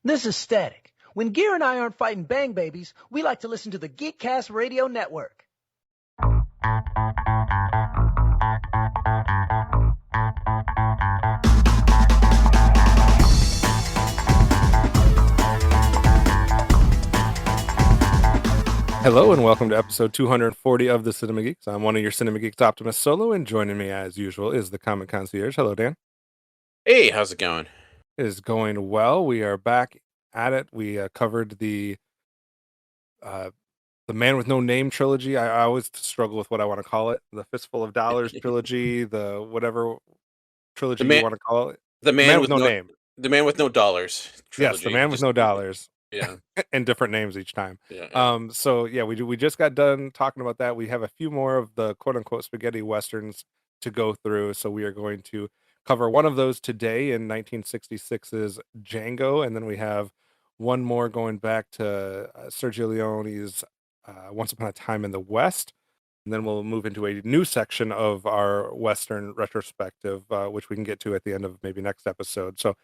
This is Static. When Gear and I aren't fighting bang babies, we like to listen to the Geekcast Radio Network. Hello and welcome to episode 240 of the Cinema Geeks. I'm one of your Cinema Geeks, Optimus Solo, and joining me as usual is the Comic Concierge. Hello, Dan. Hey, how's it going? It is going well. We are back at it. We covered the Man with No Name trilogy. I always struggle with what I want to call it. The Fistful of Dollars trilogy, the whatever trilogy you want to call it. The Man with No Name. The Man with No Dollars trilogy. Yes, The Man with No Dollars. Yeah. And different names each time. Yeah. So yeah, we just got done talking about that. We have a few more of the quote unquote spaghetti westerns to go through. So we are going to cover one of those today in 1966's Django, and then we have one more going back to Sergio Leone's Once Upon a Time in the West. And then we'll move into a new section of our Western retrospective, which we can get to at the end of maybe next episode. So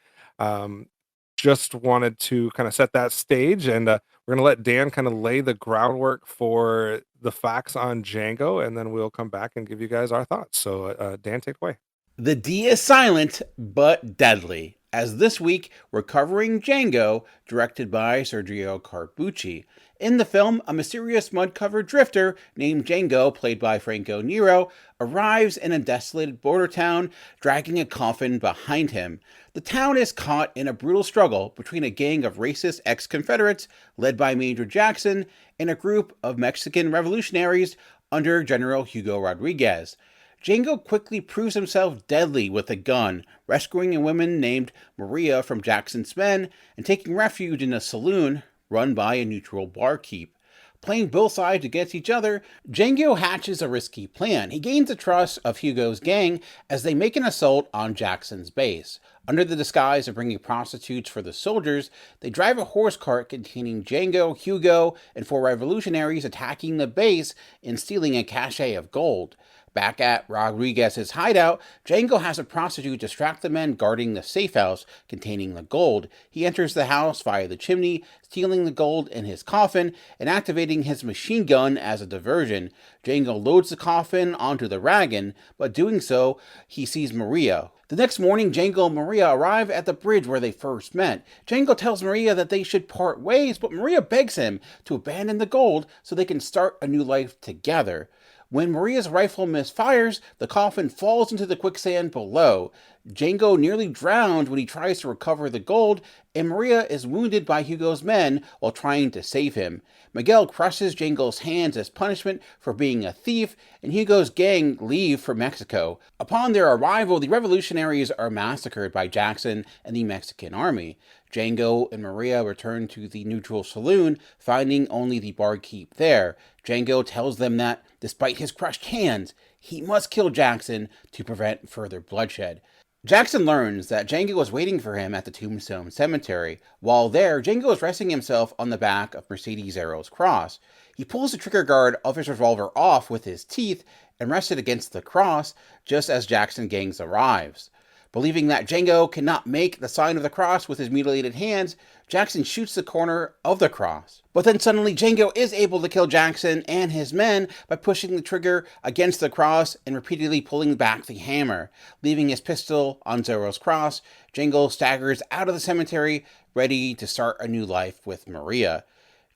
just wanted to kind of set that stage, and we're going to let Dan kind of lay the groundwork for the facts on Django, and then we'll come back and give you guys our thoughts. So Dan, take it away. The D is silent, but deadly, as this week we're covering Django, directed by Sergio Corbucci. In the film, a mysterious mud-covered drifter named Django, played by Franco Nero, arrives in a desolated border town, dragging a coffin behind him. The town is caught in a brutal struggle between a gang of racist ex-Confederates, led by Major Jackson, and a group of Mexican revolutionaries under General Hugo Rodriguez. Django quickly proves himself deadly with a gun, rescuing a woman named Maria from Jackson's men and taking refuge in a saloon run by a neutral barkeep. Playing both sides against each other, Django hatches a risky plan. He gains the trust of Hugo's gang as they make an assault on Jackson's base. Under the disguise of bringing prostitutes for the soldiers, they drive a horse cart containing Django, Hugo, and 4 revolutionaries attacking the base and stealing a cache of gold. Back at Rodriguez's hideout, Django has a prostitute distract the men guarding the safe house containing the gold. He enters the house via the chimney, stealing the gold in his coffin and activating his machine gun as a diversion. Django loads the coffin onto the wagon, but doing so, he sees Maria. The next morning, Django and Maria arrive at the bridge where they first met. Django tells Maria that they should part ways, but Maria begs him to abandon the gold so they can start a new life together. When Maria's rifle misfires, the coffin falls into the quicksand below. Django nearly drowned when he tries to recover the gold, and Maria is wounded by Hugo's men while trying to save him. Miguel crushes Django's hands as punishment for being a thief, and Hugo's gang leave for Mexico. Upon their arrival, the revolutionaries are massacred by Jackson and the Mexican army. Django and Maria return to the neutral saloon, finding only the barkeep there. Django tells them that, despite his crushed hands, he must kill Jackson to prevent further bloodshed. Jackson learns that Django is waiting for him at the Tombstone Cemetery. While there, Django is resting himself on the back of Mercedes Aero's cross. He pulls the trigger guard of his revolver off with his teeth and rests it against the cross just as Jackson gangs arrives. Believing that Django cannot make the sign of the cross with his mutilated hands, Jackson shoots the corner of the cross. But then suddenly Django is able to kill Jackson and his men by pushing the trigger against the cross and repeatedly pulling back the hammer. Leaving his pistol on Zorro's cross, Django staggers out of the cemetery, ready to start a new life with Maria.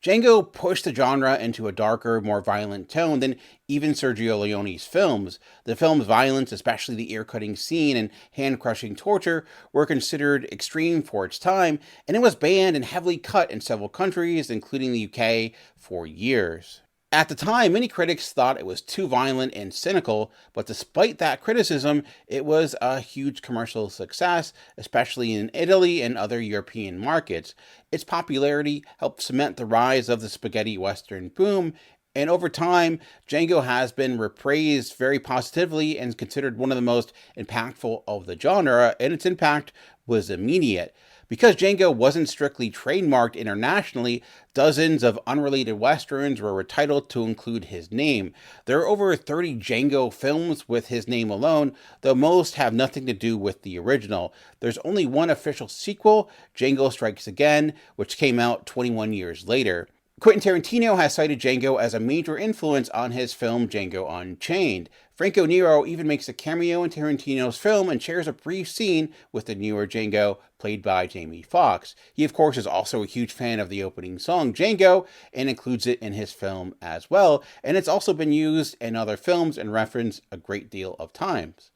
Django pushed the genre into a darker, more violent tone than even Sergio Leone's films. The film's violence, especially the ear-cutting scene and hand-crushing torture, were considered extreme for its time, and it was banned and heavily cut in several countries, including the UK, for years. At the time, many critics thought it was too violent and cynical, but despite that criticism, it was a huge commercial success, especially in Italy and other European markets. Its popularity helped cement the rise of the spaghetti western boom, and over time, Django has been repraised very positively and considered one of the most impactful of the genre, and its impact was immediate. Because Django wasn't strictly trademarked internationally, dozens of unrelated westerns were retitled to include his name. There are over 30 Django films with his name alone, though most have nothing to do with the original. There's only one official sequel, Django Strikes Again, which came out 21 years later. Quentin Tarantino has cited Django as a major influence on his film Django Unchained. Franco Nero even makes a cameo in Tarantino's film and shares a brief scene with the newer Django, played by Jamie Foxx. He, of course, is also a huge fan of the opening song Django and includes it in his film as well, and it's also been used in other films and referenced a great deal of times.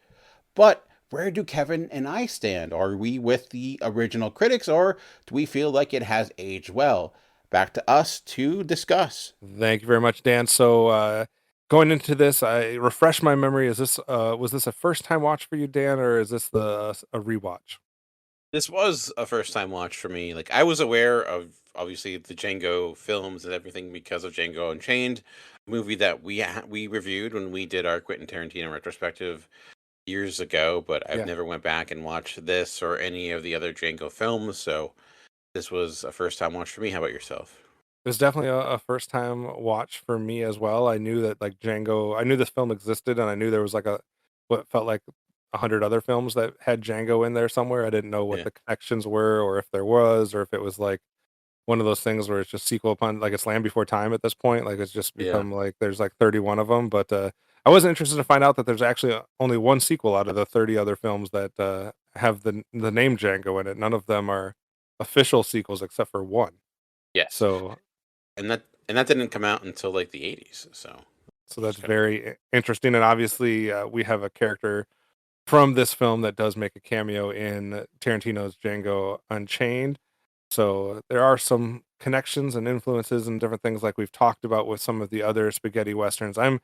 But where do Kevin and I stand? Are we with the original critics, or do we feel like it has aged well? Back to us to discuss. Thank you very much, Dan. So going into this, I refresh my memory. Is this was this a first time watch for you, Dan, or is this a rewatch? This was a first time watch for me. Like, I was aware of obviously the Django films and everything because of Django Unchained, a movie that we reviewed when we did our Quentin Tarantino retrospective years ago, but I've Yeah. never went back and watched this or any of the other Django films, so this was a first time watch for me. How about yourself? It was definitely a first time watch for me as well. I knew that like Django, I knew this film existed, and I knew there was like what felt like 100 other films that had Django in there somewhere. I didn't know what Yeah. the connections were, or if there was, or if it was like one of those things where it's just sequel upon, like it's Land Before Time at this point. Like it's just Yeah. become like there's like 31 of them. But I wasn't interested to find out that there's actually only one sequel out of the 30 other films that have the name Django in it. None of them are official sequels except for one. Yes. So And that didn't come out until like the 80s, so that's very interesting. And obviously, we have a character from this film that does make a cameo in Tarantino's Django Unchained. So there are some connections and influences and different things like we've talked about with some of the other spaghetti westerns. I'm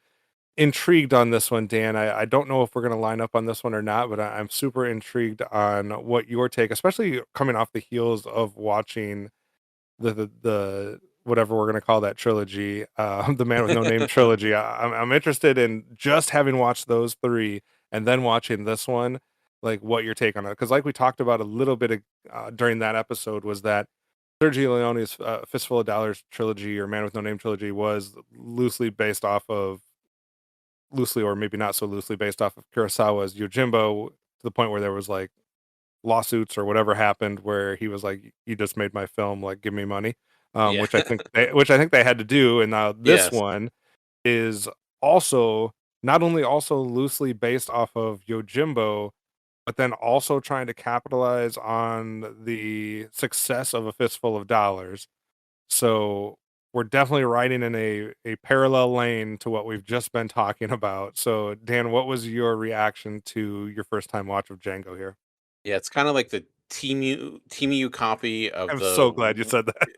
intrigued on this one, Dan. I don't know if we're going to line up on this one or not, but I'm super intrigued on what your take, especially coming off the heels of watching the whatever we're gonna call that trilogy, the Man with No Name trilogy. I'm interested in just having watched those three and then watching this one, like what your take on it. Because like we talked about a little bit during that episode was that Sergio Leone's Fistful of Dollars trilogy or Man with No Name trilogy was loosely or maybe not so loosely based off of Kurosawa's Yojimbo, to the point where there was like lawsuits or whatever happened where he was like, "You just made my film, like give me money," yeah. which I think they had to do. And now this Yes. one is also not only also loosely based off of Yojimbo, but then also trying to capitalize on the success of A Fistful of Dollars. So we're definitely riding in a parallel lane to what we've just been talking about. So Dan, what was your reaction to your first time watch of Django here? Yeah, it's kind of like the Team U copy of I'm so glad you said that.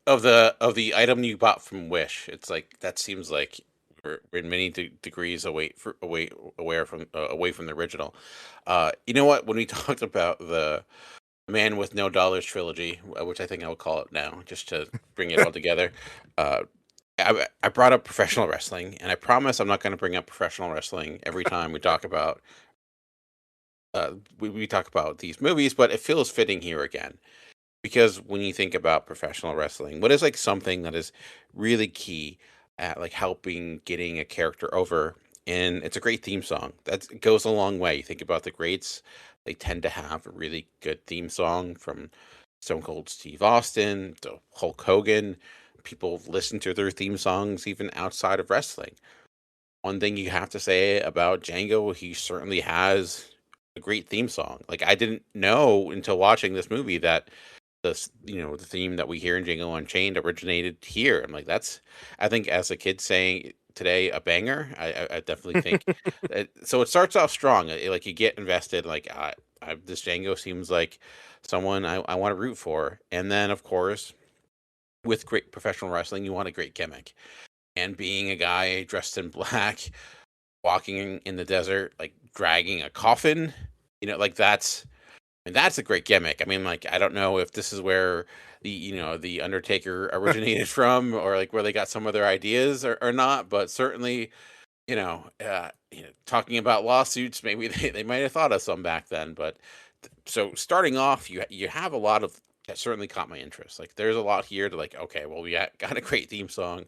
the item you bought from Wish. It's like that seems like we're in many degrees away from the original. You know what? When we talked about the Man with No Dollars trilogy, which I think I will call it now, just to bring it all together. Uh, I brought up professional wrestling, and I promise I'm not going to bring up professional wrestling every time we talk about these movies, but it feels fitting here again because when you think about professional wrestling, what is like something that is really key at like helping getting a character over? And it's a great theme song. It goes a long way. You think about the greats, they tend to have a really good theme song from Stone Cold Steve Austin to Hulk Hogan. People listen to their theme songs even outside of wrestling. One thing you have to say about Django, he certainly has a great theme song. Like, I didn't know until watching this movie that the theme that we hear in Django Unchained originated here. I'm like, that's, I think as a kid saying today, a banger. I definitely think so. It starts off strong. Like you get invested. Like this Django seems like someone I want to root for. And then of course, with great professional wrestling, you want a great gimmick. And being a guy dressed in black, walking in the desert, like dragging a coffin, like that's a great gimmick. I mean, like, I don't know if this is where the Undertaker originated from, or like where they got some of their ideas or not, but certainly, talking about lawsuits, maybe they might have thought of some back then. But so starting off, you have a lot of that certainly caught my interest. Like, there's a lot here to like. Okay, well, we got a great theme song,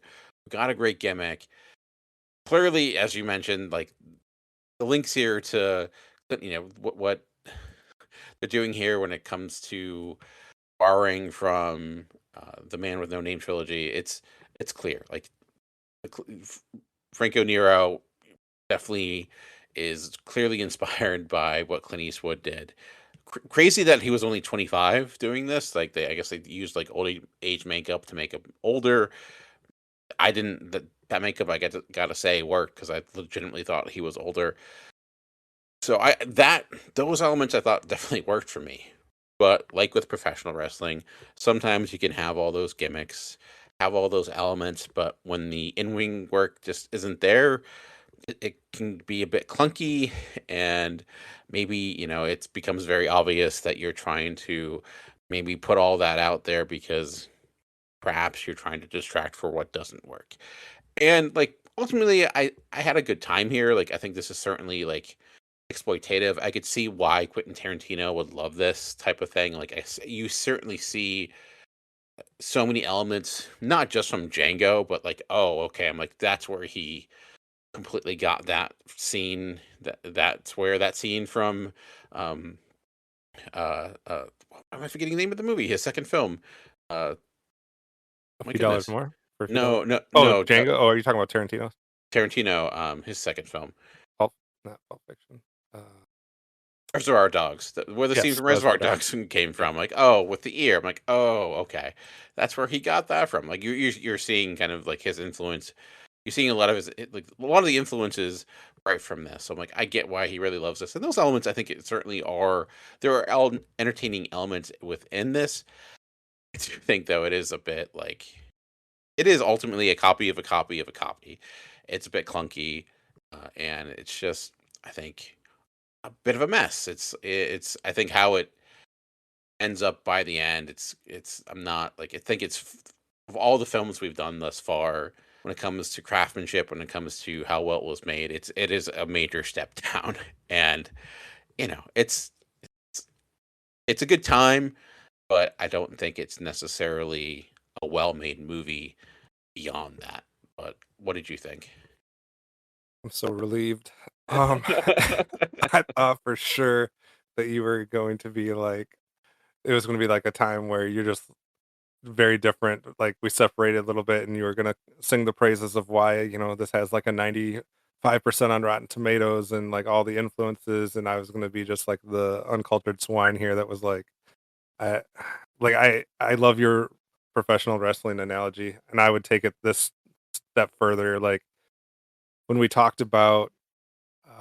we got a great gimmick. Clearly, as you mentioned, like the links here to what they're doing here when it comes to borrowing from the Man with No Name trilogy. It's clear. Like Franco Nero definitely is clearly inspired by what Clint Eastwood did. Crazy that he was only 25 doing this. Like I guess they used like old age makeup to make him older. I didn't that makeup. I gotta say worked because I legitimately thought he was older. So those elements I thought definitely worked for me. But like with professional wrestling, sometimes you can have all those gimmicks, have all those elements, but when the in-ring work just isn't there, it can be a bit clunky, and maybe it becomes very obvious that you're trying to maybe put all that out there because perhaps you're trying to distract for what doesn't work. And like ultimately, I had a good time here. Like I think this is certainly like exploitative. I could see why Quentin Tarantino would love this type of thing. Like you certainly see so many elements, not just from Django, but like, oh, okay, I'm like, that's where he completely got that scene. That's where that scene from. Am I forgetting the name of the movie? His second film. Uh, A my few dollars goodness. more for a few No, dollars. no, Oh, no. Django. Oh, are you talking about Tarantino? Tarantino. His second film. Pulp, not Pulp Fiction. Reservoir Dogs, where the scene Yes, from Reservoir Reservoir Dogs came from. Like, oh, with the ear. I'm like, oh, okay, that's where he got that from. Like, you're seeing kind of like his influence. You're seeing a lot of like a lot of the influences right from this. So I'm like, I get why he really loves this, and those elements, I think, it certainly are. There are entertaining elements within this. I do think, though, it is a bit like it is ultimately a copy of a copy of a copy. It's a bit clunky, and it's just, I think, a bit of a mess. It's I think how it ends up by the end. It's I'm not like I think it's of all the films we've done thus far when it comes to craftsmanship, when it comes to how well it was made, it is a major step down. And it's it's a good time, but I don't think it's necessarily a well-made movie beyond that. But what did you think? I'm so relieved. I thought for sure that you were going to be like, it was going to be like a time where you're just very different. Like we separated a little bit, and you were going to sing the praises of why this has like a 95% on Rotten Tomatoes and like all the influences, and I was going to be just like the uncultured swine here that was like, I I love your professional wrestling analogy, and I would take it this step further. Like when we talked about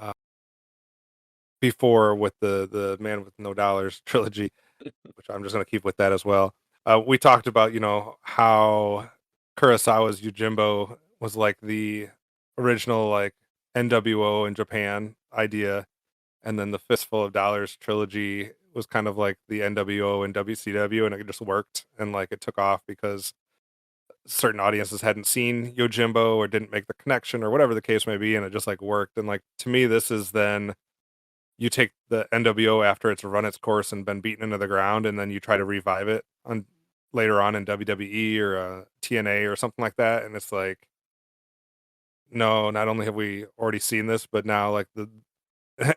uh, before with the Man with No Dollars trilogy, which I'm just gonna keep with that as well. We talked about how Kurosawa's Yojimbo was like the original like NWO in Japan idea, and then the Fistful of Dollars trilogy was kind of like the NWO and WCW, and it just worked and like it took off because certain audiences hadn't seen Yojimbo or didn't make the connection or whatever the case may be, and it just like worked. And like to me, this is then you take the NWO after it's run its course and been beaten into the ground, and then you try to revive it on later on in WWE or TNA or something like that, and it's like, no, not only have we already seen this, but now like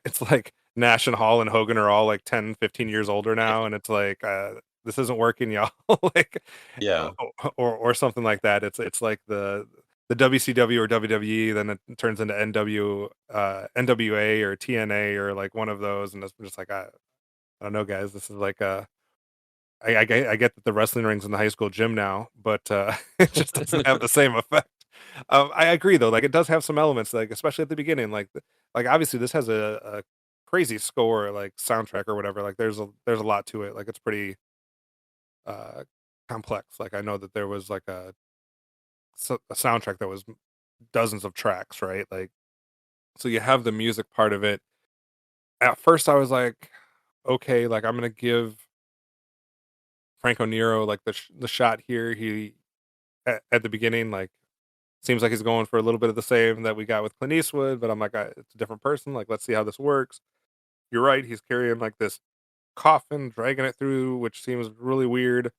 it's like Nash and Hall and Hogan are all like 10, 15 years older now, and it's like this isn't working, y'all. Like, Yeah. or something like that. It's like the WCW or WWE, then it turns into NWA or TNA or like one of those, and it's just like I don't know, guys. This is like I get that the wrestling ring's in the high school gym now, but it just doesn't have the same effect. I agree though, like it does have some elements, like especially at the beginning, like obviously this has a crazy score, like soundtrack or whatever. Like there's a lot to it. Like it's pretty uh complex. Like I know that there was like a soundtrack that was dozens of tracks, right? Like so you have the music part of it. At first I was like, okay, like I'm gonna give Franco Nero like the shot here. He at the beginning, like seems like he's going for a little bit of the same that we got with Clint Eastwood, but I'm like, it's a different person. Like, let's see how this works. You're right. He's carrying like this coffin, dragging it through, which seems really weird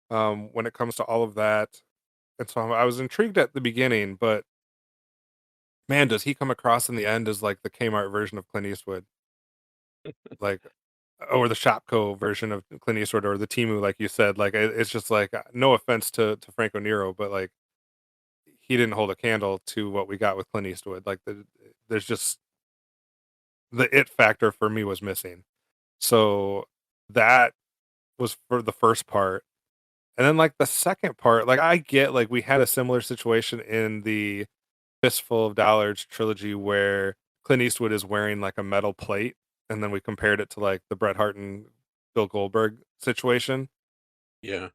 when it comes to all of that. And so I was intrigued at the beginning, but man, does he come across in the end as like the Kmart version of Clint Eastwood, like, or the Shopko version of Clint Eastwood, or the Timu, like you said. Like it's just like no offense to Franco Nero, but like he didn't hold a candle to what we got with Clint Eastwood. Like there's just the it factor for me was missing. So that was for the first part. And then like the second part, like I get like we had a similar situation in the Fistful of Dollars trilogy where Clint Eastwood is wearing like a metal plate, and then we compared it to like the Bret Hart and Bill Goldberg situation. Yeah.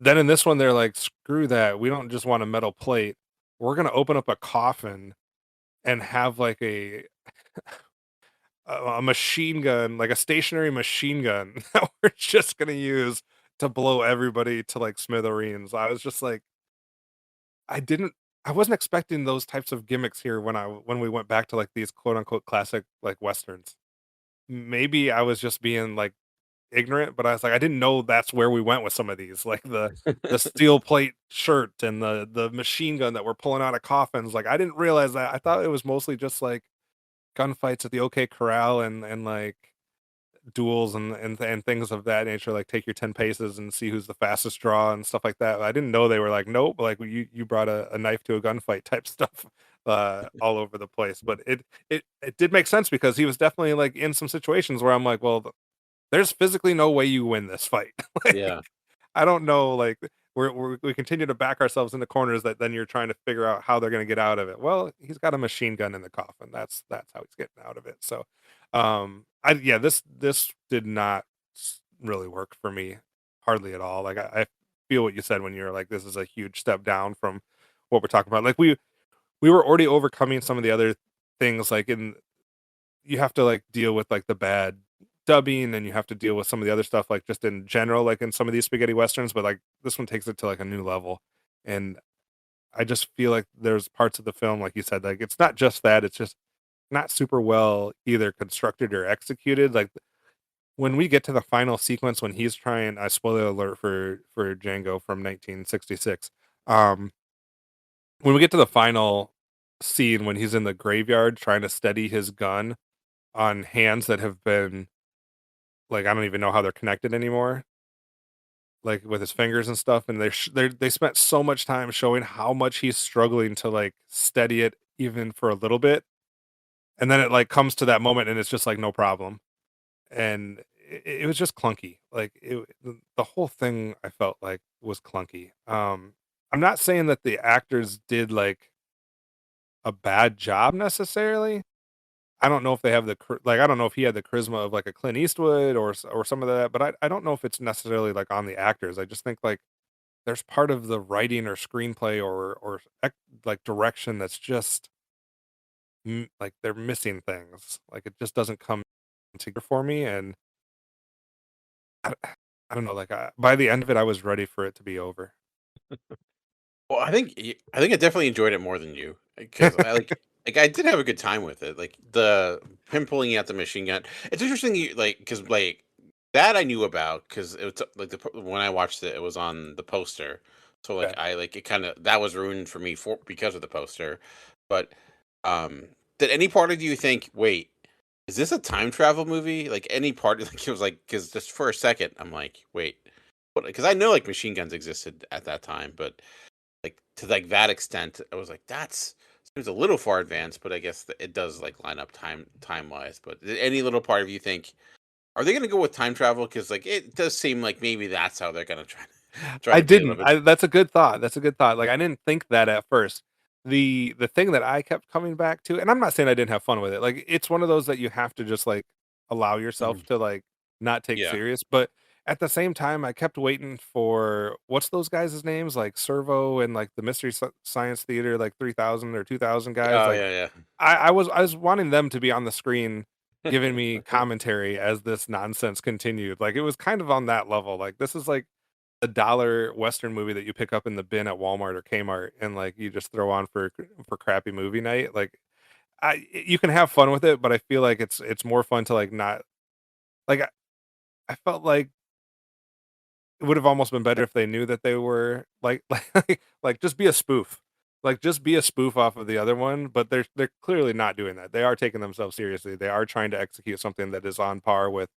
Then in this one, they're like, screw that. We don't just want a metal plate. We're gonna open up a coffin and have like a machine gun, like a stationary machine gun that we're just gonna use to blow everybody to like smithereens. I was just like, I didn't, I wasn't expecting those types of gimmicks here when we went back to like these quote unquote classic like westerns. Maybe I was just being like ignorant, but I was like, I didn't know that's where we went with some of these, like the steel plate shirt and the machine gun that we're pulling out of coffins. Like I didn't realize that. I thought it was mostly just like gunfights at the OK Corral and like duels and things of that nature, like take your 10 paces and see who's the fastest draw and stuff like that. I didn't know they were like, nope, like you brought a knife to a gunfight type stuff all over the place. But it did make sense because he was definitely like in some situations where I'm like, well, there's physically no way you win this fight. Like, Yeah. I don't know, like we continue to back ourselves into corners that then you're trying to figure out how they're going to get out of it. Well, he's got a machine gun in the coffin. That's how he's getting out of it. So, I yeah, this did not really work for me hardly at all. Like I feel what you said when you're like, this is a huge step down from what we're talking about. Like we were already overcoming some of the other things, like in you have to like deal with like the bad dubbing, and you have to deal with some of the other stuff like just in general, like in some of these spaghetti westerns, but like this one takes it to like a new level. And I just feel like there's parts of the film, like you said, like it's not just that, it's just not super well either constructed or executed. Like when we get to the final sequence when he's trying, spoiler alert for Django from 1966, um when we get to the final scene when he's in the graveyard trying to steady his gun on hands that have been like, I don't even know how they're connected anymore, like with his fingers and stuff. And they spent so much time showing how much he's struggling to like steady it even for a little bit. And then it like comes to that moment and it's just like no problem. And it was just clunky. Like the whole thing I felt like was clunky. I'm not saying that the actors did like a bad job necessarily. I don't know if they have like I don't know if he had the charisma of like a Clint Eastwood or some of that, but I don't know if it's necessarily like on the actors. I just think like there's part of the writing or screenplay like direction that's just like they're missing things. Like it just doesn't come together for me, and I, I don't know. Like by the end of it, I was ready for it to be over. Well, I think I definitely enjoyed it more than you because I like I did have a good time with it. Like the him pulling out the machine gun. It's interesting, you like because like that I knew about because it was like when I watched it, it was on the poster. So like Okay. I like it kind of that was ruined for me for because of the poster. But did any part of you think, wait, is this a time travel movie? Like any part, like it was like because just for a second, I'm like, wait, what? Because I know like machine guns existed at that time, but like to like that extent, I was like, that's seems a little far advanced, but I guess it does like line up time wise. But did any little part of you think, are they going to go with time travel? Because like it does seem like maybe that's how they're going to try I to play a little didn't. bit. That's a good thought. That's a good thought. Like I didn't think that at first. The thing that I kept coming back to, and I'm not saying I didn't have fun with it. Like it's one of those that you have to just like allow yourself Mhm. to like not take Yeah. serious. But at the same time, I kept waiting for what's those guys' names, like Servo and like the Mystery Science Theater, like 3000 or 2000 guys. Oh Like yeah, I was wanting them to be on the screen giving me yeah. commentary as this nonsense continued. Like it was kind of on that level. Like this is like a dollar Western movie that you pick up in the bin at Walmart or Kmart and like you just throw on for crappy movie night. Like you can have fun with it, but I feel like it's more fun to like not like I felt like it would have almost been better if they knew that they were like just be a spoof. Like just be a spoof off of the other one, but they're clearly not doing that. They are taking themselves seriously. They are trying to execute something that is on par with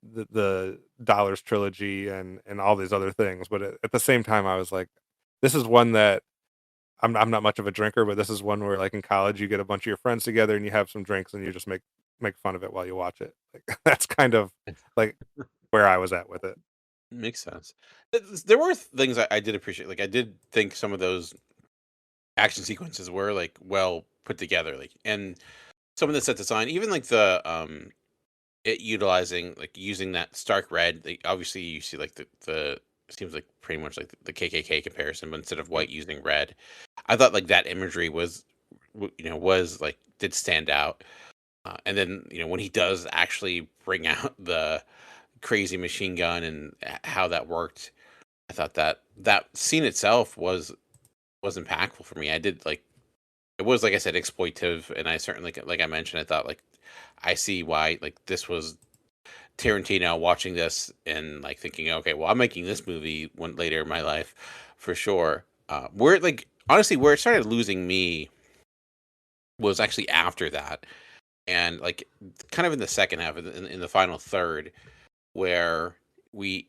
the Dollars Trilogy and all these other things. But at the same time, I was like, this is one that I'm not much of a drinker, but this is one where like in college you get a bunch of your friends together and you have some drinks and you just make fun of it while you watch it. Like that's kind of like where I was at with it. Makes sense. There were things I did appreciate. Like I did think some of those action sequences were like well put together. Like and some of the set design, even like the it utilizing like using that stark red. Like, obviously, you see like the it seems like pretty much like the KKK comparison, but instead of white using red, I thought like that imagery was was like did stand out. And then when he does actually bring out the crazy machine gun and how that worked, I thought that scene itself was impactful for me. I did like it was like I said exploitive, and I certainly like I mentioned, I thought like I see why like this was Tarantino watching this and like thinking, okay, well, I'm making this movie one later in my life for sure. Where like honestly, where it started losing me was actually after that, and like kind of in the second half, in the final third, where we,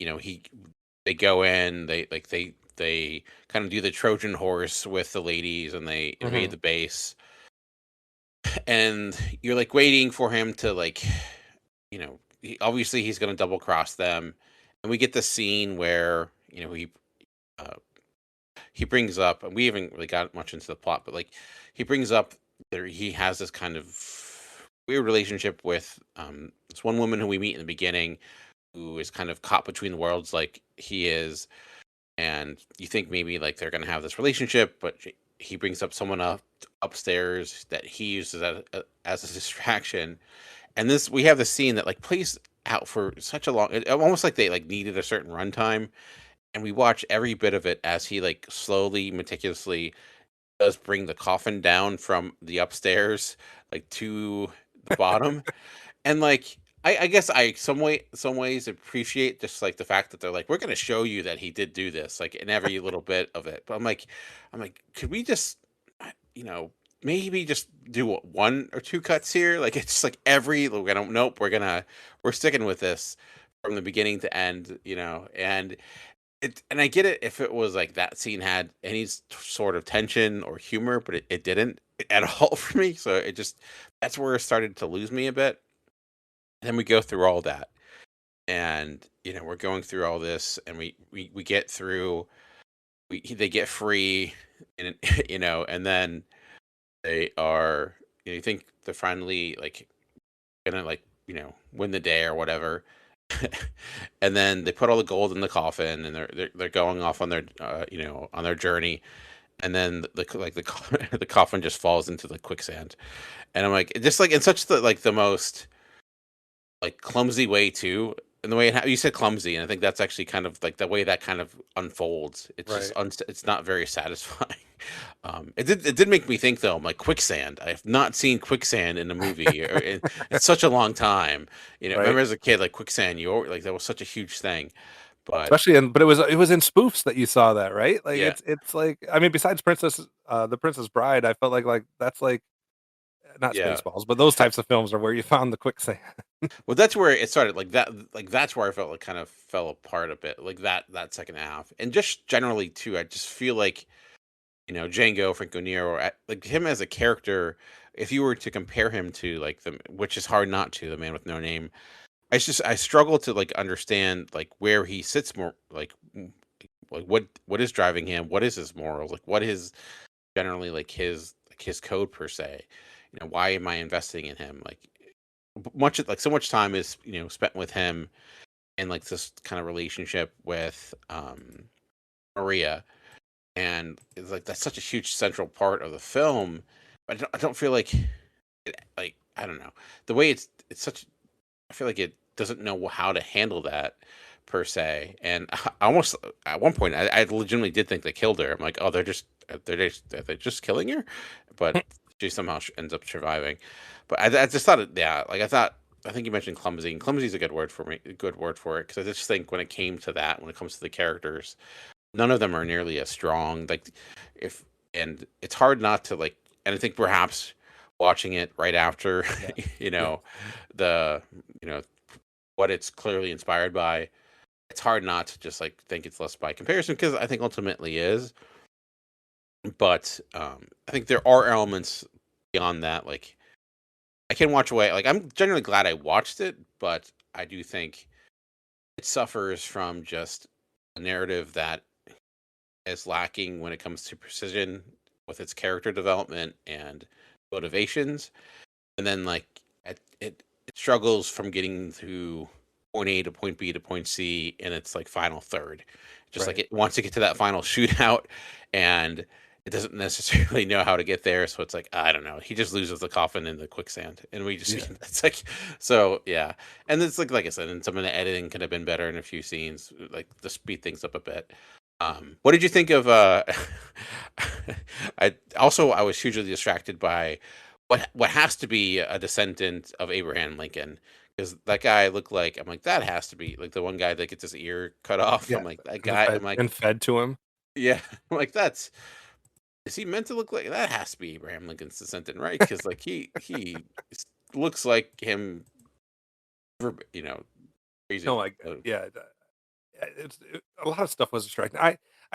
they go in, they kind of do the Trojan horse with the ladies, and they invade the base, and you're like waiting for him to like, obviously he's going to double cross them, and we get the scene where uh, he brings up, and we haven't really got much into the plot, but like he brings up there he has this kind of weird relationship with this one woman who we meet in the beginning, who is kind of caught between the worlds like he is, and you think maybe like they're going to have this relationship, but he brings up someone upstairs that he uses as a distraction, and this we have the scene that like plays out for such a long, almost like they like needed a certain runtime, and we watch every bit of it as he like slowly, meticulously does bring the coffin down from the upstairs like to the bottom, and like I guess I some ways appreciate just like the fact that they're like we're gonna show you that he did do this like in every little bit of it, but I'm like could we just you know maybe just do one or two cuts here, like it's just like every we're gonna nope we're sticking with this from the beginning to end, and and I get it if it was like that scene had any sort of tension or humor, but it didn't at all for me. So it just that's where it started to lose me a bit. And then we go through all that, and we're going through all this, and we get through. They get free, and and then they are. You think they're finally like gonna like win the day or whatever, and then they put all the gold in the coffin, and they're going off on their on their journey, and then the coffin just falls into the quicksand, and I'm like just like in such the most like clumsy way too, and the way you said clumsy, and I think that's actually kind of like the way that kind of unfolds. It's just it's not very satisfying. It did make me think though. I'm like quicksand. I have not seen quicksand in a movie in such a long time. I remember as a kid, like quicksand, like that was such a huge thing. But especially but it was in spoofs that you saw that, right? Like yeah, it's like I mean, besides the Princess Bride, I felt like that's like not yeah. Spaceballs, but those types of films are where you found the quicksand. Well, that's where it started. Like that. Like that's where I felt like kind of fell apart a bit. Like that second half, and just generally too. I just feel like Django, Franco Nero, like him as a character, if you were to compare him to like which is hard not to, the Man with No Name, I struggle to like understand like where he sits more, like what is driving him, what is his morals, like what is generally like his code per se, why am I investing in him, like so much time is spent with him and like this kind of relationship with Maria, and it's like that's such a huge central part of the film. But I don't feel like like I don't know the way it's such. I feel like it doesn't know how to handle that per se, and I almost at one point I legitimately did think they killed her. I'm like, oh, they're just killing her, but she somehow ends up surviving. But I just thought yeah, like I thought I think you mentioned clumsy, and clumsy is a good word for me. A good word for it, because I just think when it came to that, when it comes to the characters, none of them are nearly as strong. Like, if and it's hard not to like. And I think perhaps watching it right after, Yeah. you Yeah. know, the you know what it's clearly inspired by, it's hard not to just like think it's less by comparison, because I think ultimately is. But I think there are elements beyond that. Like, I can watch away. Like, I'm generally glad I watched it, but I do think it suffers from just a narrative that is lacking when it comes to precision with its character development and motivations. And then like it struggles from getting to point A to point B to point C in its like final third. Just like Right. it wants to get to that final shootout, and it doesn't necessarily know how to get there. So it's like, I don't know. He just loses the coffin in the quicksand, and we just Yeah. it's like, so yeah. And it's like I said, and some of the editing could have been better in a few scenes, like to speed things up a bit. What did you think of? I was hugely distracted by what has to be a descendant of Abraham Lincoln, because that guy looked like, I'm like, that has to be like the one guy that gets his ear cut off. I'm Yeah. like, that And guy. I'm like, fed to him. yeah. I'm like, that's, is he meant to look like that? Has to be Abraham Lincoln's descendant, right? Because like looks like him, you know, No, crazy. like yeah, a lot of stuff was distracting.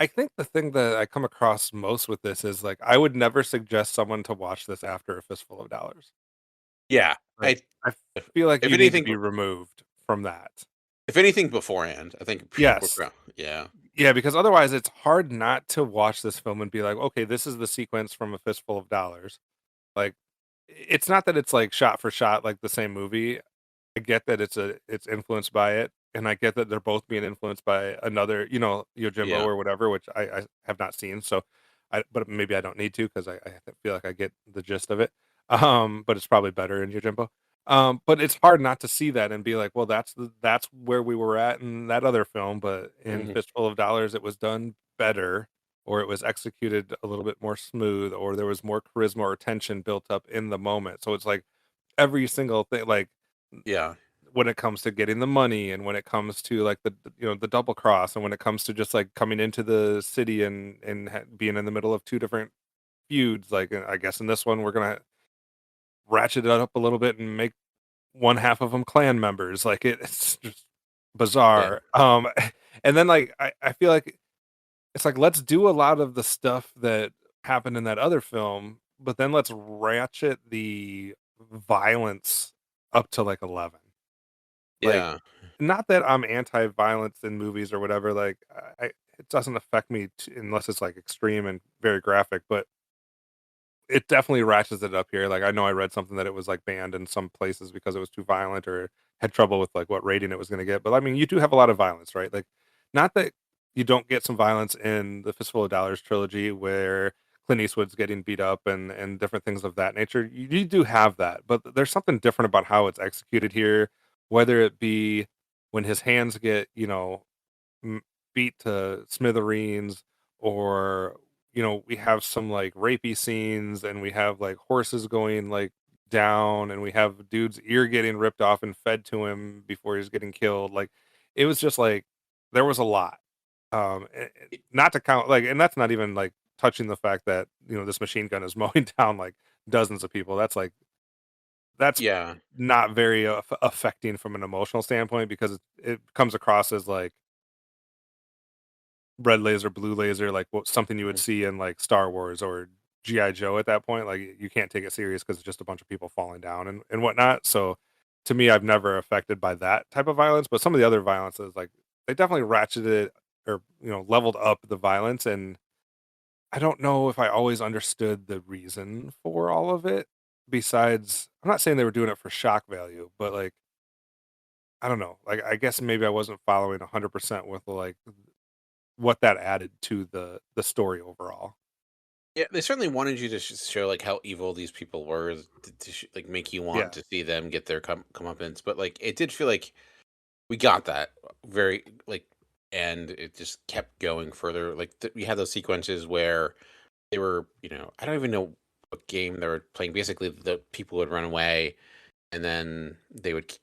I think the thing that I come across most with this is like I would never suggest someone to watch this after A Fistful of Dollars. Yeah, Like I feel like if you need to anything, be removed from that. if anything beforehand, I think people, Yes. yeah, Yeah, because otherwise it's hard not to watch this film and be like, okay, this is the sequence from A Fistful of Dollars. Like it's not that it's like shot for shot like the same movie. I get that it's influenced by it, and I get that they're both being influenced by another, Yojimbo yeah, or whatever, which I have not seen. So, but maybe I don't need to because I feel like I get the gist of it. But it's probably better in Yojimbo. But it's hard not to see that and be like, well, that's where we were at in that other film, but in hmm, Fistful of Dollars, it was done better, or it was executed a little bit more smooth, or there was more charisma or tension built up in the moment. So it's like every single thing, like yeah, when it comes to getting the money and when it comes to like the double cross and when it comes to just like coming into the city and being in the middle of two different feuds, like I guess in this one we're gonna ratchet it up a little bit and make one half of them clan members, like it's just yeah, bizarre. And then like I feel like it's like let's do a lot of the stuff that happened in that other film, but then let's ratchet the violence up to like 11. Like, yeah. not that I'm anti-violence in movies or whatever, like, it doesn't affect me unless it's, like, extreme and very graphic, but it definitely ratchets it up here. Like, I know I read something that it was, like, banned in some places because it was too violent or had trouble with, like, what rating it was gonna get, but, I mean, you do have a lot of violence, right? Like, not that you don't get some violence in the Fistful of Dollars trilogy where Clint Eastwood's getting beat up and different things of that nature. You do have that, but there's something different about how it's executed here, whether it be when his hands get, m beat to smithereens, or, we have some, like, rapey scenes, and we have, like, horses going, like, down, and we have dude's ear getting ripped off and fed to him before he's getting killed. Like, it was just, like, there was a lot. Not to count, like, and that's not even, like, touching the fact that, this machine gun is mowing down, like, dozens of people. That's Yeah. not very affecting from an emotional standpoint because it comes across as, like, red laser, blue laser, like what something you would Mhm. see in like Star Wars or GI Joe at that point. Like you can't take it serious because it's just a bunch of people falling down and whatnot. So to me, I've never affected by that type of violence. But some of the other violences, like they definitely ratcheted or leveled up the violence. And I don't know if I always understood the reason for all of it. Besides, I'm not saying they were doing it for shock value, but like I don't know. Like I guess maybe I wasn't following 100% with like what that added to the story overall. Yeah, they certainly wanted you to show like how evil these people were, like make you want Yeah. to see them get their comeuppance. But like, it did feel like we got that very like, and it just kept going further. Like we had those sequences where they were, I don't even know what game they were playing. Basically, the people would run away, and then they would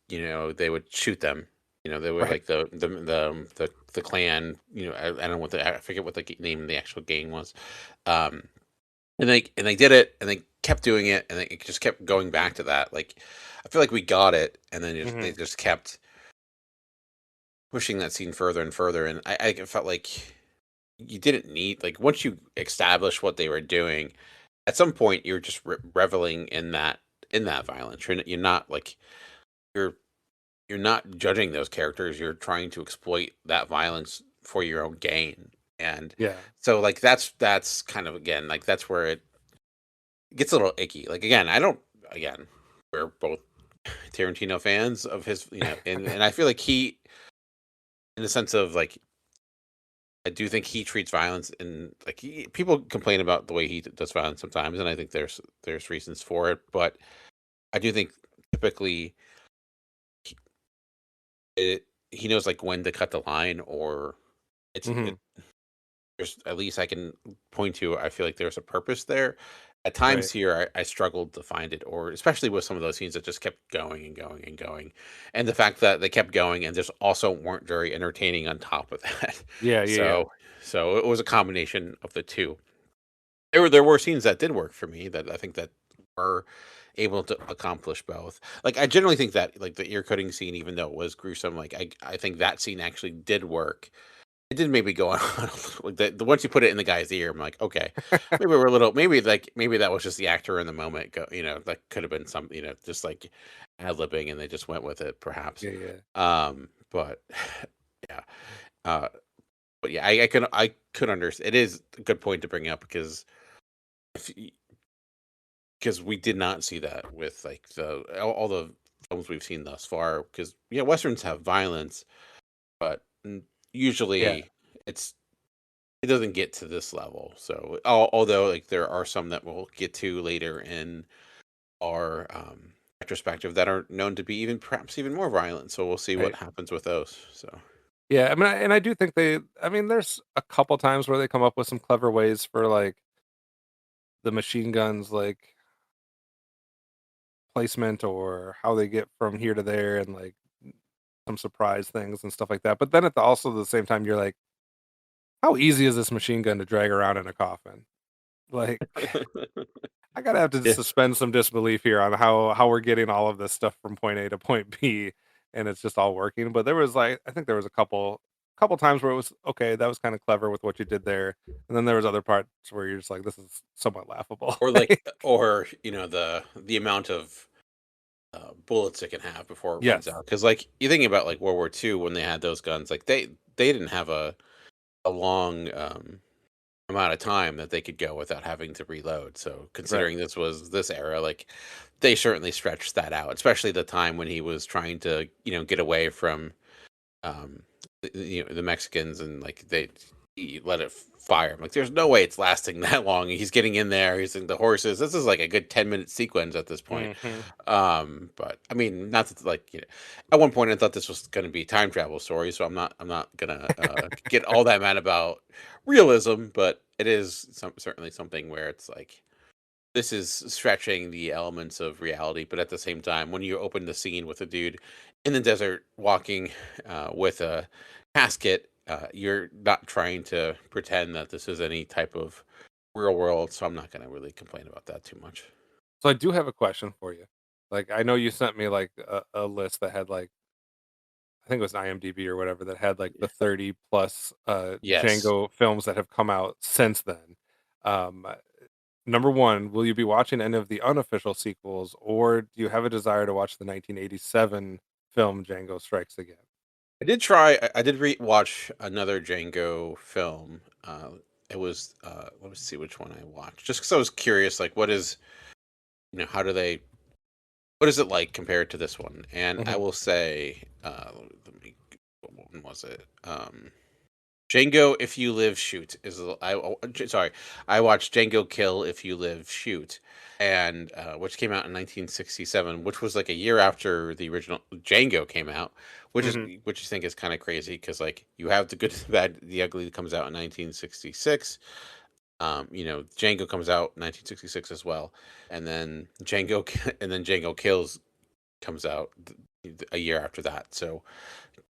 shoot them. They were Right. like the clan. I don't know I forget what the name of the actual gang was. Um, and they did it, and they kept doing it, and it just kept going back to that. Like, I feel like we got it, and then they just kept pushing that scene further and further. And I felt like you didn't need, like, once you establish what they were doing, at some point you're just reveling in that violence. You're not like you're you're not judging those characters. You're trying to exploit that violence for your own gain. And Yeah. so, like, that's kind of, again, like, that's where it gets a little icky. Like, again, we're both Tarantino fans of his, and I feel like he, in the sense of, like, I do think he treats violence, and, like, people complain about the way he does violence sometimes, and I think there's reasons for it, but I do think typically he knows, like, when to cut the line, or Mhm. there's, at least I can point to, I feel like there's a purpose there. At times Right. here, I struggled to find it, or especially with some of those scenes that just kept going and going and going, and the fact that they kept going and just also weren't very entertaining on top of that. Yeah, yeah, yeah. So it was a combination of the two. There were scenes that did work for me, that I think that were able to accomplish both. Like, I generally think that, like, the ear cutting scene, even though it was gruesome, like, I think that scene actually did work. It did maybe go on like, the once you put it in the guy's ear, I'm like, okay, maybe we're a little, maybe that was just the actor in the moment. That could have been some, just like ad-libbing, and they just went with it, perhaps. Yeah, yeah. But yeah, uh, but yeah, I could understand. It is a good point to bring up, because if because we did not see that with, like, all the films we've seen thus far. Because, yeah, westerns have violence, but Yeah. usually it's it doesn't get to this level. So, although, like, there are some that we'll get to later in our retrospective that are known to be perhaps even more violent. So we'll see what Right. happens with those. So Yeah, I mean, and I do think there's a couple times where they come up with some clever ways for, like, the machine guns, like, placement, or how they get from here to there, and, like, some surprise things and stuff like that. But then also the same time, you're like, how easy is this machine gun to drag around in a coffin? Like, I gotta have to yeah, suspend some disbelief here on how we're getting all of this stuff from point A to point B, and it's just all working. But there was, like, I think there was a couple times where it was okay. That was kind of clever with what you did there, and then there was other parts where you're just like, this is somewhat laughable. or, like, or, the amount of bullets it can have before it runs Yes, out. Because, like, you're thinking about, like, World War II, when they had those guns, like, they didn't have a long amount of time that they could go without having to reload. So, right, considering this was this era, like, they certainly stretched that out, especially the time when he was trying to, get away from um the Mexicans, and, like, he let it fire. I'm like, there's no way it's lasting that long. He's getting in there, he's in the horses. This is like a good 10-minute sequence at this point. hmm But I mean, not that, like, at one point I thought this was going to be a time travel story, so I'm not gonna get all that mad about realism, but it is certainly something where it's like, this is stretching the elements of reality, but at the same time, when you open the scene with a dude in the desert walking with a casket, you're not trying to pretend that this is any type of real world. So I'm not going to really complain about that too much. So I do have a question for you. Like, I know you sent me, like, a list that had, like, I think it was IMDb or whatever, that had, like, the 30 plus Yes. Django films that have come out since then. Um, Number one, will you be watching any of the unofficial sequels, or do you have a desire to watch the 1987 film Django Strikes Again? I did watch another Django film. It was, let me see which one I watched, just because I was curious, like, how do they, what is it like compared to this one? And I Mhm. will say, let me, what one was it? Django If You Live Shoot sorry, I watched Django Kill If You Live Shoot, and which came out in 1967, which was like a year after the original Django came out, Mhm. which I think is kind of crazy, because, like, you have The Good, the Bad, the Ugly that comes out in 1966. Django comes out in 1966 as well, and then Django Kills comes out a year after that. So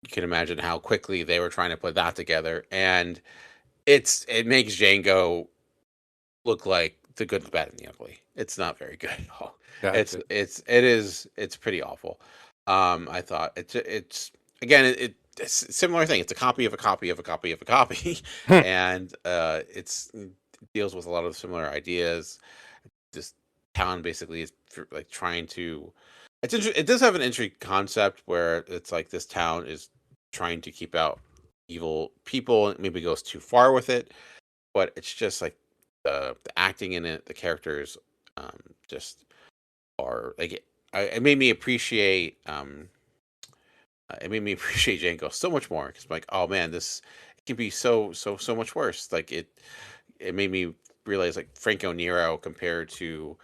you can imagine how quickly they were trying to put that together, and it makes Django look like the good, the bad, and the ugly. It's not very good at all. Gotcha. It's pretty awful. I thought it's again it's a similar thing. It's a copy of a copy of a copy of a copy, and it deals with a lot of similar ideas. This town basically is like trying to. It does have an interesting concept where it's like this town is trying to keep out evil people. It maybe goes too far with it, but it's just like the acting in it, the characters, just are like it made me appreciate it made me appreciate Django so much more because I'm like, oh man, this it can be so much worse. Like it made me realize like Franco Nero compared to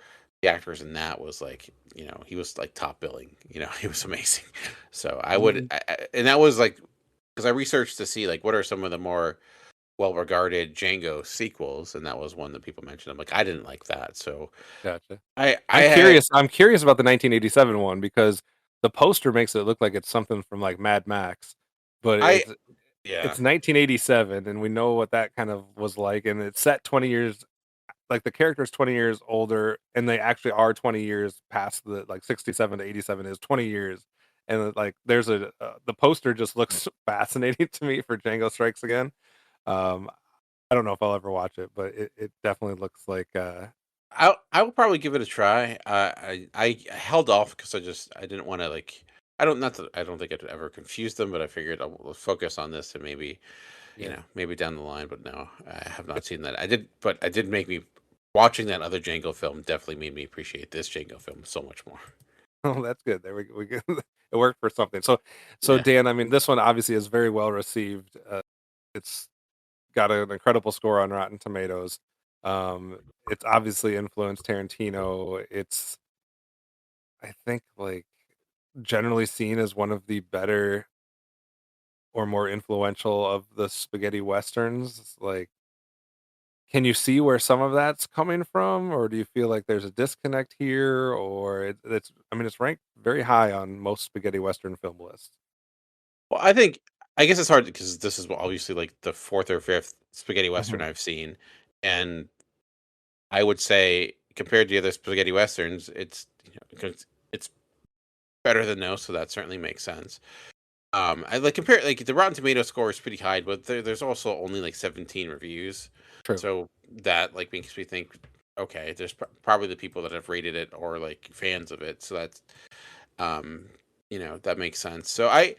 the actors in that was like, he was like top billing. He was amazing. So I would, and that was like because I researched to see like what are some of the more well-regarded Django sequels, and that was one that people mentioned. I'm like, I didn't like that, so Gotcha. I I'm had curious. I'm curious about the 1987 one because the poster makes it look like it's something from like Mad Max, but I it's yeah 1987, and we know what that kind of was like, and it's set 20 years. Like the character's 20 years older, and they actually are 20 years past the like 67 to 87 is 20 years, and like there's the poster just looks fascinating to me for Django Strikes Again. Um, I don't know if I'll ever watch it, but it definitely looks like I will probably give it a try. I held off because I didn't want to like I don't not that I don't think I'd ever confuse them, but I figured I'll focus on this and maybe yeah. maybe down the line. But no, I have not seen that. I did make me watching that other Django film definitely made me appreciate this Django film so much more. Oh, that's good. There we go. It worked for something. So Yeah. Dan, I mean, this one obviously is very well received. It's got an incredible score on Rotten Tomatoes. It's obviously influenced Tarantino. It's I think like generally seen as one of the better or more influential of the spaghetti westerns. Like, can you see where some of that's coming from, or do you feel like there's a disconnect here, or it's I mean, it's ranked very high on most spaghetti western film lists. Well, I guess it's hard because this is obviously like the fourth or fifth spaghetti western Mhm. I've seen, and I would say compared to the other spaghetti westerns, it's better than no, so that certainly makes sense. I like compare like the Rotten Tomato score is pretty high, but there's also only like 17 reviews, True. so that like makes me think, okay, there's probably the people that have rated it or like fans of it, so that's um, that makes sense. So like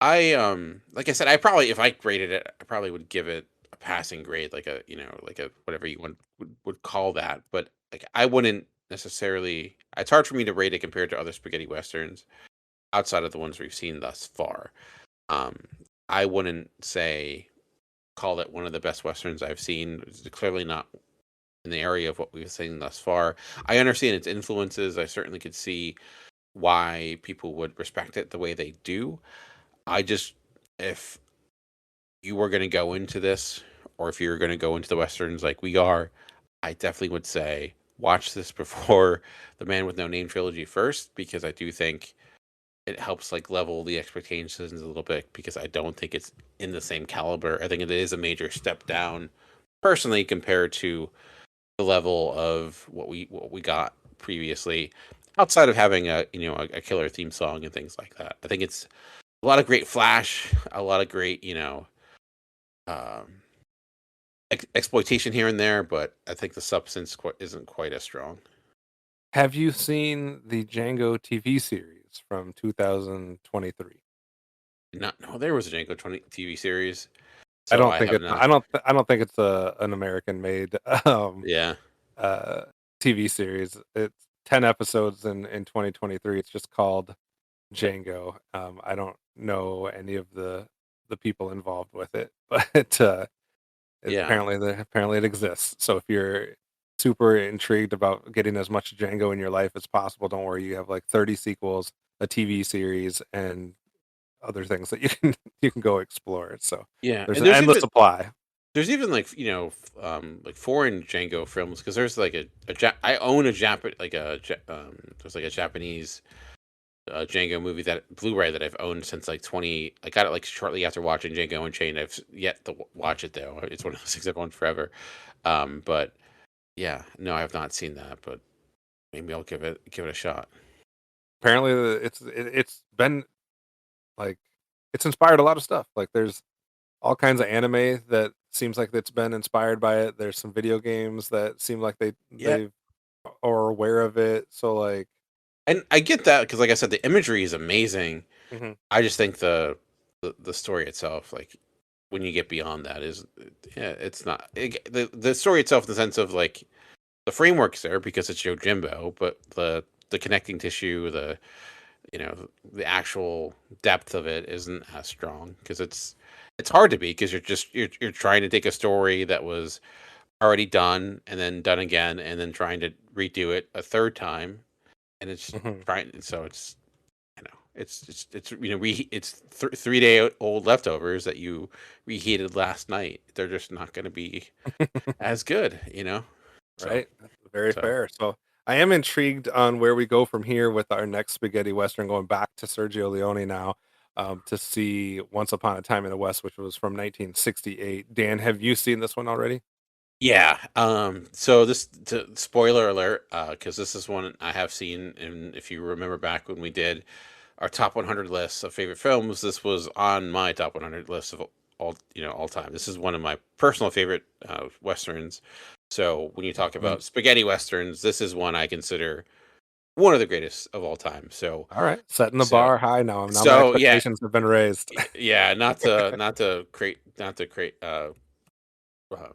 I said, I probably if I graded it, I probably would give it a passing grade, like a like a whatever you would call that. But like I wouldn't necessarily. It's hard for me to rate it compared to other spaghetti westerns outside of the ones we've seen thus far. Um, I wouldn't say call it one of the best westerns I've seen. It's clearly not in the area of what we've seen thus far. I understand its influences. I certainly could see why people would respect it the way they do. I just if you were going to go into this, or if you're going to go into the westerns like we are, I definitely would say watch this before the Man with No Name trilogy first, because I do think it helps like level the expectations a little bit, because I don't think it's in the same caliber. I think it is a major step down, personally, compared to the level of what we got previously. Outside of having a killer theme song and things like that, I think it's a lot of great flash, a lot of great um, exploitation here and there, but I think the substance isn't quite as strong. Have you seen the Django TV series from 2023? Did not know there was a Django 20 TV series, I so don't I think have it's not. I don't think it's an American made Yeah, uh TV series. It's 10 episodes in 2023. It's just called Django. I don't know any of the people involved with it, but yeah, apparently it exists. So if you're super intrigued about getting as much Django in your life as possible, don't worry. You have like 30 sequels, a TV series, and other things that you can you can go explore. So yeah. there's And an endless supply. there's even like like foreign Django films, because there's like I own a Jap like a there's like a Japanese Django movie, that Blu-ray that I've owned since like 20. I got it like shortly after watching Django Unchained. I've yet to watch it though. It's one of those things I've owned forever. But yeah, no, I have not seen that, but maybe I'll give it a shot. Apparently, it's been like it's inspired a lot of stuff. Like there's all kinds of anime that seems like it's been inspired by it. There's some video games that seem like Yeah, they are aware of it. So like, and I get that because, like I said, the imagery is amazing. mhm. I just think the story itself, like when you get beyond that, is yeah, it's not the story itself in the sense of like the framework's there because it's Yojimbo, but the connecting tissue, the actual depth of it isn't as strong because it's hard to be because you're trying to take a story that was already done and then done again and then trying to redo it a third time, and it's Mhm. trying, so it's it's 3 day old leftovers that you reheated last night. They're just not going to be as good, so Right? That's very so fair. So I am intrigued on where we go from here with our next spaghetti western, going back to Sergio Leone now, to see Once Upon a Time in the West, which was from 1968. Dan, have you seen this one already? yeah. So spoiler alert, because this is one I have seen, and if you remember back when we did our top 100 lists of favorite films, this was on my top 100 list of all time. This is one of my personal favorite westerns. So when you talk Mm. about spaghetti westerns, this is one I consider one of the greatest of all time. All right, setting the So bar high now. Now my so yeah, expectations have been raised. yeah, not to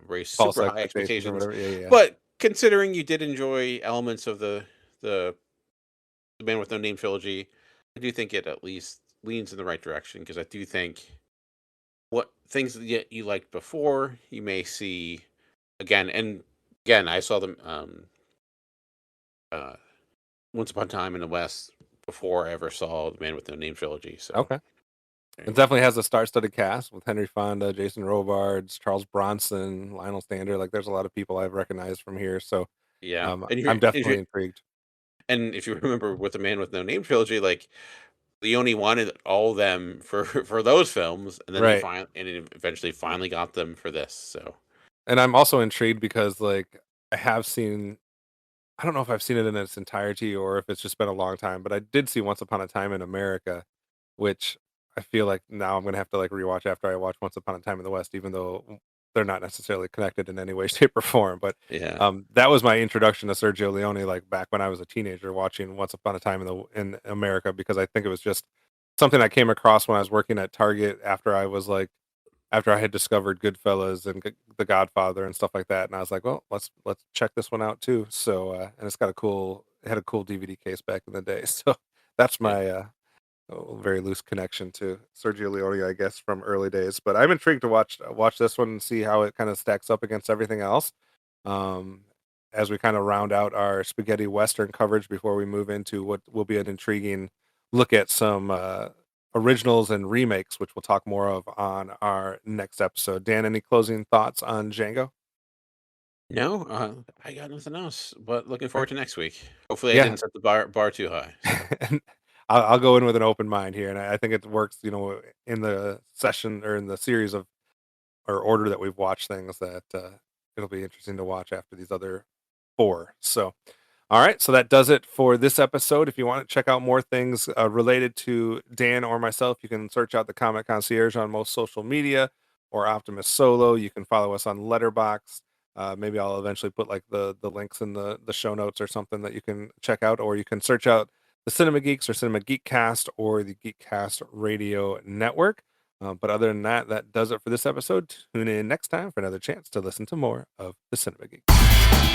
raise False super high expectations or expectations, whatever. Yeah, yeah, yeah. but considering you did enjoy elements of the the Man with No Name trilogy, I do think it at least leans in the right direction because I do think what things that you liked before you may see again and again. I saw them uh, Once Upon a Time in the West before I ever saw the Man with No Name trilogy. So Okay. there It you go. definitely has a star-studded cast with Henry Fonda, Jason Robards, Charles Bronson, Lionel Stander. Like, there's a lot of people I've recognized from here. So, Yeah, and I'm definitely intrigued. if you remember with the Man with No Name trilogy, like Leone wanted all of them for for those films, and then Right. he eventually finally got them for this. So And I'm also intrigued because, like, I have seen I don't know if I've seen it in its entirety or if it's just been a long time, but I did see Once Upon a Time in America, which I feel like now I'm gonna have to, like, rewatch after I watch Once Upon a Time in the West, even though they're not necessarily connected in any way, shape, or form. But, yeah, that was my introduction to Sergio Leone, like, back when I was a teenager watching Once Upon a Time in America, because I think it was just something I came across when I was working at Target after I had discovered Goodfellas and The Godfather and stuff like that, and I was like, "Well, let's check this one out too." So, and it had a cool DVD case back in the day. So that's yeah. my very loose connection to Sergio Leone, I guess, from early days. But I'm intrigued to watch this one and see how it kind of stacks up against everything else. Um, as we kind of round out our spaghetti western coverage before we move into what will be an intriguing look at some originals and remakes, which we'll talk more of on our next episode. Dan, any closing thoughts on Django? No, I got nothing else. But looking Right. forward to next week. Hopefully, I Yeah. didn't set the bar too high. So And I'll go in with an open mind here, and I think it works. In the session or in the series of or order that we've watched things that it'll be interesting to watch after these other four. So, all right, so that does it for this episode. If you want to check out more things related to Dan or myself, you can search out the Comic Concierge on most social media or Optimus Solo. You can follow us on Letterboxd. Maybe I'll eventually put like the links in the show notes or something that you can check out, or you can search out the Cinema Geeks or Cinema Geekcast or the Geekcast Radio Network. But other than that, that does it for this episode. Tune in next time for another chance to listen to more of the Cinema Geeks.